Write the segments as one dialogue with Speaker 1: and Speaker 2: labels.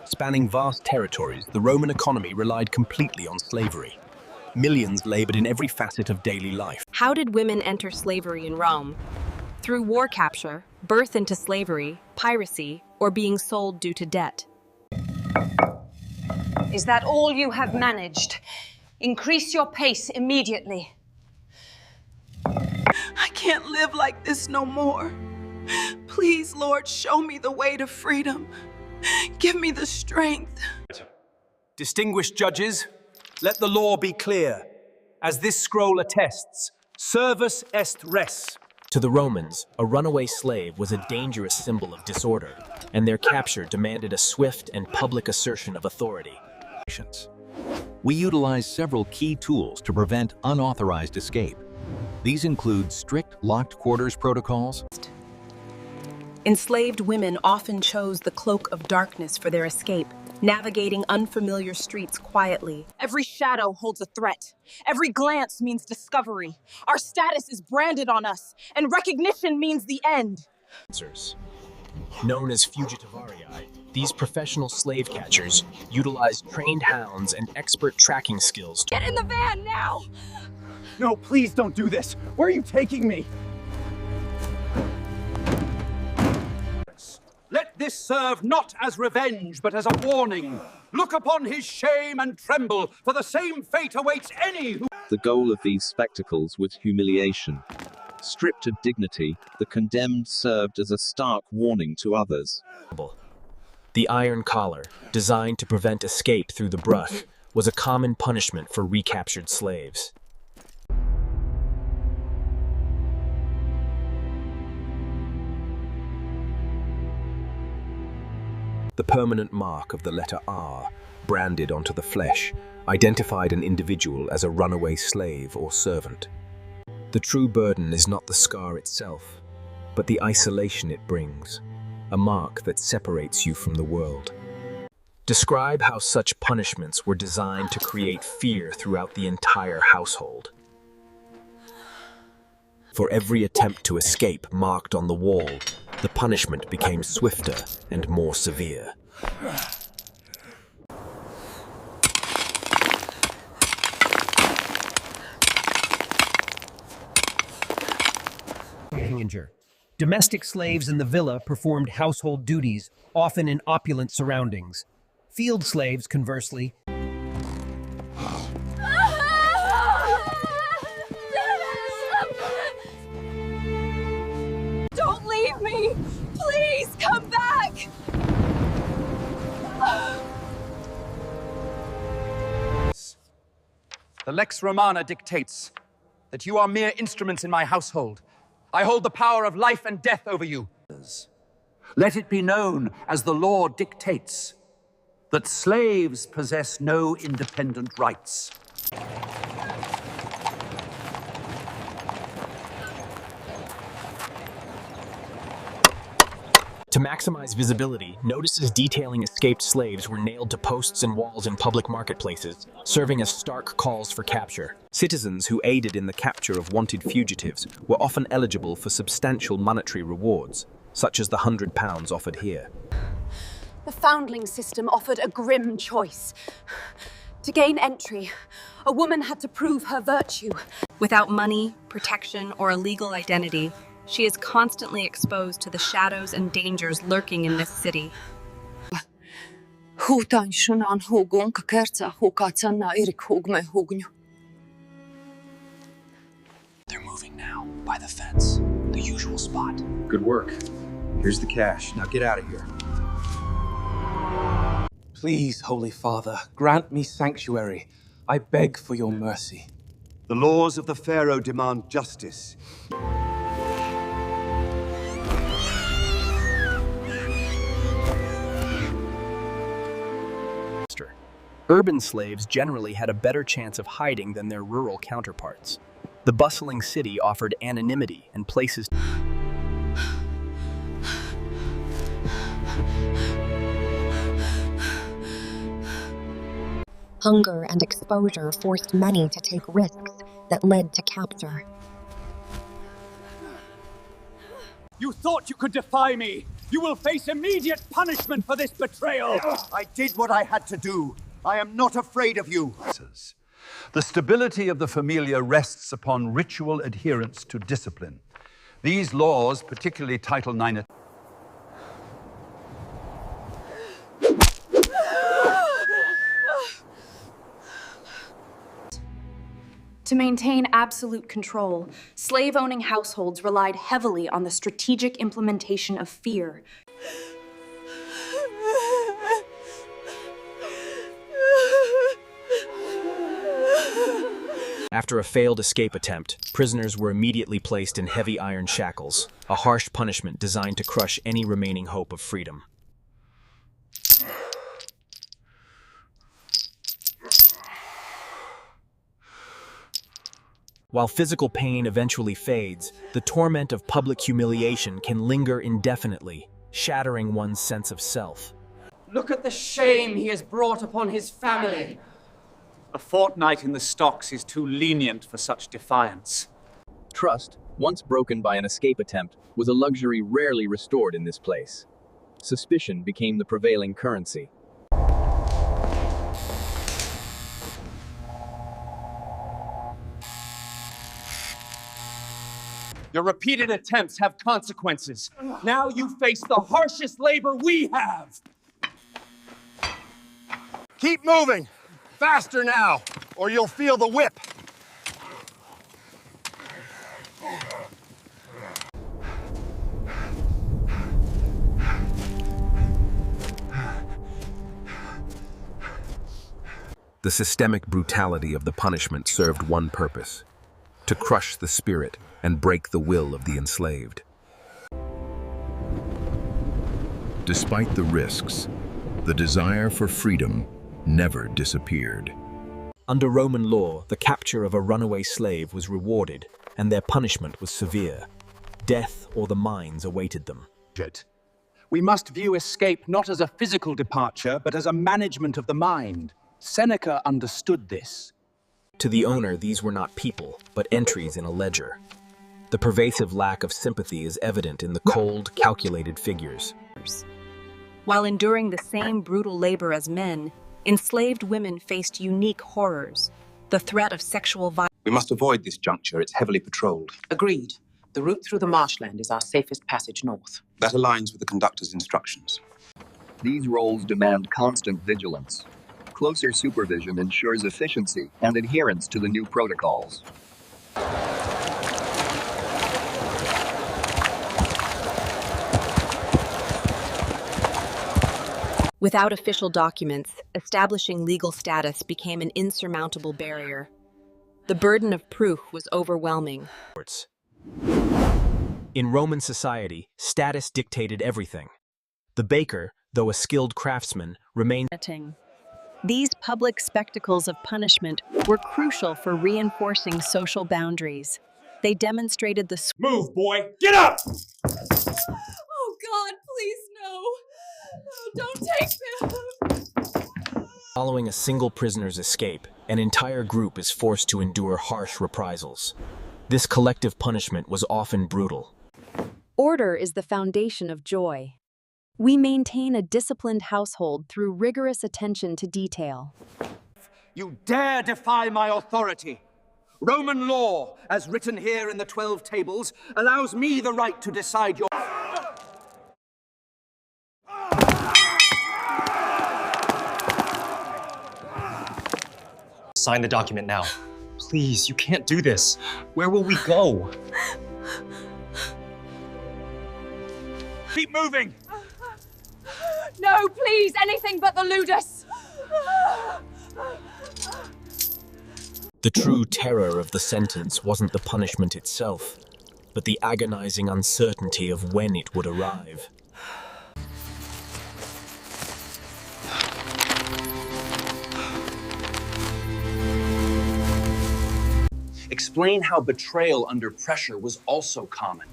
Speaker 1: Spanning vast territories, the Roman economy relied completely on slavery. Millions labored in every facet of daily life.
Speaker 2: How did women enter slavery in Rome? Through war capture, birth into slavery, piracy, or being sold due to debt.
Speaker 3: Is that all you have managed? Increase your pace immediately.
Speaker 4: I can't live like this no more. Please, Lord, show me the way to freedom. Give me the strength.
Speaker 1: Distinguished judges, let the law be clear. As this scroll attests, servus est res. To the Romans, a runaway slave was a dangerous symbol of disorder, and their capture demanded a swift and public assertion of authority.
Speaker 5: We utilize several key tools to prevent unauthorized escape. These include strict locked quarters protocols.
Speaker 2: Enslaved women often chose the cloak of darkness for their escape, navigating unfamiliar streets quietly.
Speaker 6: Every shadow holds a threat. Every glance means discovery. Our status is branded on us, and recognition means the end.
Speaker 1: Known as fugitivarii, these professional slave catchers utilized trained hounds and expert tracking skills.
Speaker 6: Get in the van now!
Speaker 7: No, please don't do this. Where are you taking me?
Speaker 8: Let this serve not as revenge, but as a warning. Look upon his shame and tremble, for the same fate awaits any who...
Speaker 9: The goal of these spectacles was humiliation. Stripped of dignity, the condemned served as a stark warning to others.
Speaker 1: The iron collar, designed to prevent escape through the brush, was a common punishment for recaptured slaves. The permanent mark of the letter R, branded onto the flesh, identified an individual as a runaway slave or servant. The true burden is not the scar itself, but the isolation it brings, a mark that separates you from the world. Describe how such punishments were designed to create fear throughout the entire household. For every attempt to escape marked on the wall, the punishment became swifter and more severe.
Speaker 10: Domestic slaves in the villa performed household duties, often in opulent surroundings. Field slaves, conversely,
Speaker 6: Don't leave me! Please, come back!
Speaker 8: The Lex Romana dictates that you are mere instruments in my household. I hold the power of life and death over you. Let it be known, as the law dictates, that slaves possess no independent rights.
Speaker 1: To maximize visibility, notices detailing escaped slaves were nailed to posts and walls in public marketplaces, serving as stark calls for capture. Citizens who aided in the capture of wanted fugitives were often eligible for substantial monetary rewards, such as the £100 offered here.
Speaker 3: The foundling system offered a grim choice. To gain entry, a woman had to prove her virtue.
Speaker 2: Without money, protection, or a legal identity, she is constantly exposed to the shadows and dangers lurking in this city.
Speaker 3: They're
Speaker 1: moving now, by the fence, the usual spot.
Speaker 7: Good work. Here's the cash. Now get out of here. Please, Holy Father, grant me sanctuary. I beg for your mercy.
Speaker 11: The laws of the Pharaoh demand justice.
Speaker 1: Urban slaves generally had a better chance of hiding than their rural counterparts. The bustling city offered anonymity and places.
Speaker 12: Hunger and exposure forced many to take risks that led to capture.
Speaker 8: You thought you could defy me, You will face immediate punishment for this betrayal.
Speaker 11: I did what I had to do. I am not afraid of you.
Speaker 8: The stability of the familia rests upon ritual adherence to discipline. These laws, particularly Title IX,
Speaker 3: To maintain absolute control, slave-owning households relied heavily on the strategic implementation of fear.
Speaker 1: After a failed escape attempt, prisoners were immediately placed in heavy iron shackles, a harsh punishment designed to crush any remaining hope of freedom. While physical pain eventually fades, the torment of public humiliation can linger indefinitely, shattering one's sense of self.
Speaker 13: Look at the shame he has brought upon his family.
Speaker 14: A fortnight in the stocks is too lenient for such defiance.
Speaker 15: Trust, once broken by an escape attempt, was a luxury rarely restored in this place. Suspicion became the prevailing currency.
Speaker 14: Your repeated attempts have consequences. Now you face the harshest labor we have.
Speaker 11: Keep moving. Faster now, or you'll feel the whip.
Speaker 1: The systemic brutality of the punishment served one purpose: to crush the spirit and break the will of the enslaved.
Speaker 16: Despite the risks, the desire for freedom never disappeared.
Speaker 1: Under Roman law, the capture of a runaway slave was rewarded, and their punishment was severe. Death or the mines awaited them.
Speaker 8: We must view escape not as a physical departure, but as a management of the mind. Seneca understood this.
Speaker 1: To the owner, these were not people, but entries in a ledger. The pervasive lack of sympathy is evident in the cold, calculated figures.
Speaker 2: While enduring the same brutal labor as men, enslaved women faced unique horrors. The threat of sexual violence.
Speaker 17: We must avoid this juncture. It's heavily patrolled.
Speaker 13: Agreed. The route through the marshland is our safest passage north.
Speaker 17: That aligns with the conductor's instructions.
Speaker 15: These roles demand constant vigilance. Closer supervision ensures efficiency and adherence to the new protocols.
Speaker 2: Without official documents, establishing legal status became an insurmountable barrier. The burden of proof was overwhelming.
Speaker 1: In Roman society, status dictated everything. The baker, though a skilled craftsman, remained.
Speaker 2: These public spectacles of punishment were crucial for reinforcing social boundaries. They demonstrated the
Speaker 14: Move, boy! Get up!
Speaker 4: Oh God, please no! Oh, don't take me!
Speaker 1: Following a single prisoner's escape, an entire group is forced to endure harsh reprisals. This collective punishment was often brutal.
Speaker 18: Order is the foundation of joy. We maintain a disciplined household through rigorous attention to detail.
Speaker 8: You dare defy my authority. Roman law, as written here in the 12 tables, allows me the right to decide your...
Speaker 19: Sign the document now. Please, you can't do this. Where will we go?
Speaker 8: Keep moving!
Speaker 3: No, please, anything but the ludus!
Speaker 1: The true terror of the sentence wasn't the punishment itself, but the agonizing uncertainty of when it would arrive.
Speaker 14: Explain how betrayal under pressure was also common.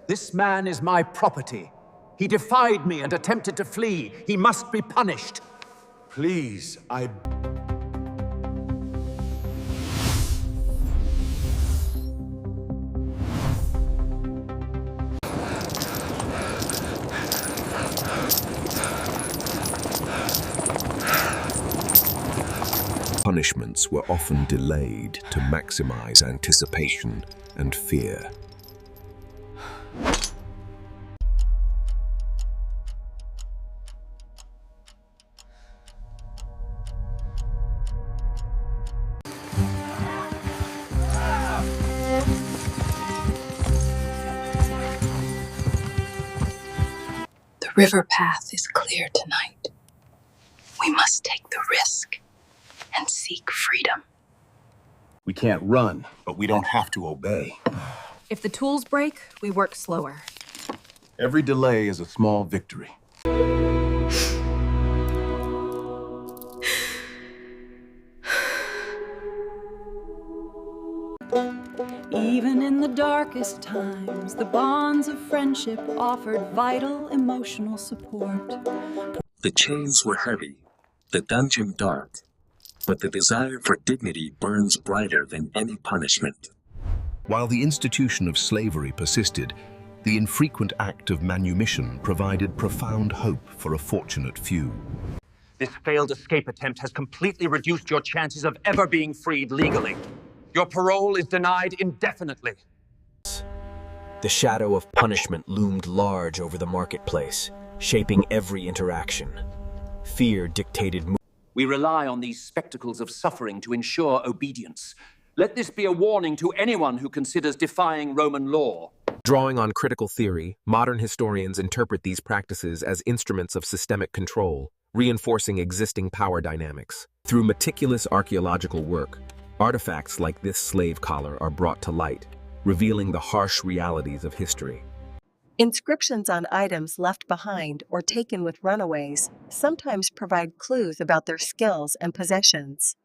Speaker 8: This man is my property. He defied me and attempted to flee. He must be punished.
Speaker 11: Please, I...
Speaker 16: punishments were often delayed to maximize anticipation and fear.
Speaker 20: The river path is clear tonight. We must take the risk and seek freedom.
Speaker 11: We can't run, but we don't have to obey.
Speaker 2: If the tools break, we work slower.
Speaker 11: Every delay is a small victory.
Speaker 4: Even in the darkest times, the bonds of friendship offered vital emotional support.
Speaker 21: The chains were heavy, the dungeon dark, but the desire for dignity burns brighter than any punishment.
Speaker 16: While the institution of slavery persisted, the infrequent act of manumission provided profound hope for a fortunate few.
Speaker 8: This failed escape attempt has completely reduced your chances of ever being freed legally. Your parole is denied indefinitely.
Speaker 1: The shadow of punishment loomed large over the marketplace, shaping every interaction. Fear dictated movement.
Speaker 8: We rely on these spectacles of suffering to ensure obedience. Let this be a warning to anyone who considers defying Roman law.
Speaker 1: Drawing on critical theory, modern historians interpret these practices as instruments of systemic control, reinforcing existing power dynamics. Through meticulous archaeological work, artifacts like this slave collar are brought to light, revealing the harsh realities of history.
Speaker 22: Inscriptions on items left behind or taken with runaways sometimes provide clues about their skills and possessions.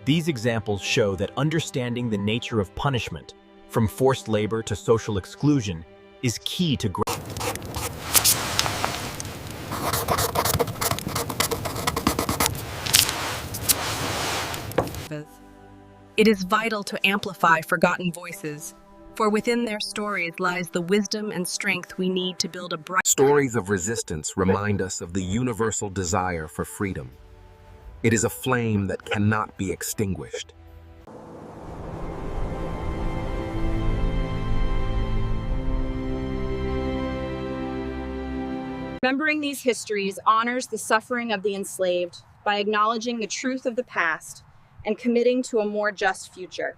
Speaker 23: These examples show that understanding the nature of punishment, from forced labor to social exclusion, is key to growth.
Speaker 2: It is vital to amplify forgotten voices, for within their stories lies the wisdom and strength we need to build a bright...
Speaker 1: Stories of resistance remind us of the universal desire for freedom. It is a flame that cannot be extinguished.
Speaker 6: Remembering these histories honors the suffering of the enslaved by acknowledging the truth of the past and committing to a more just future.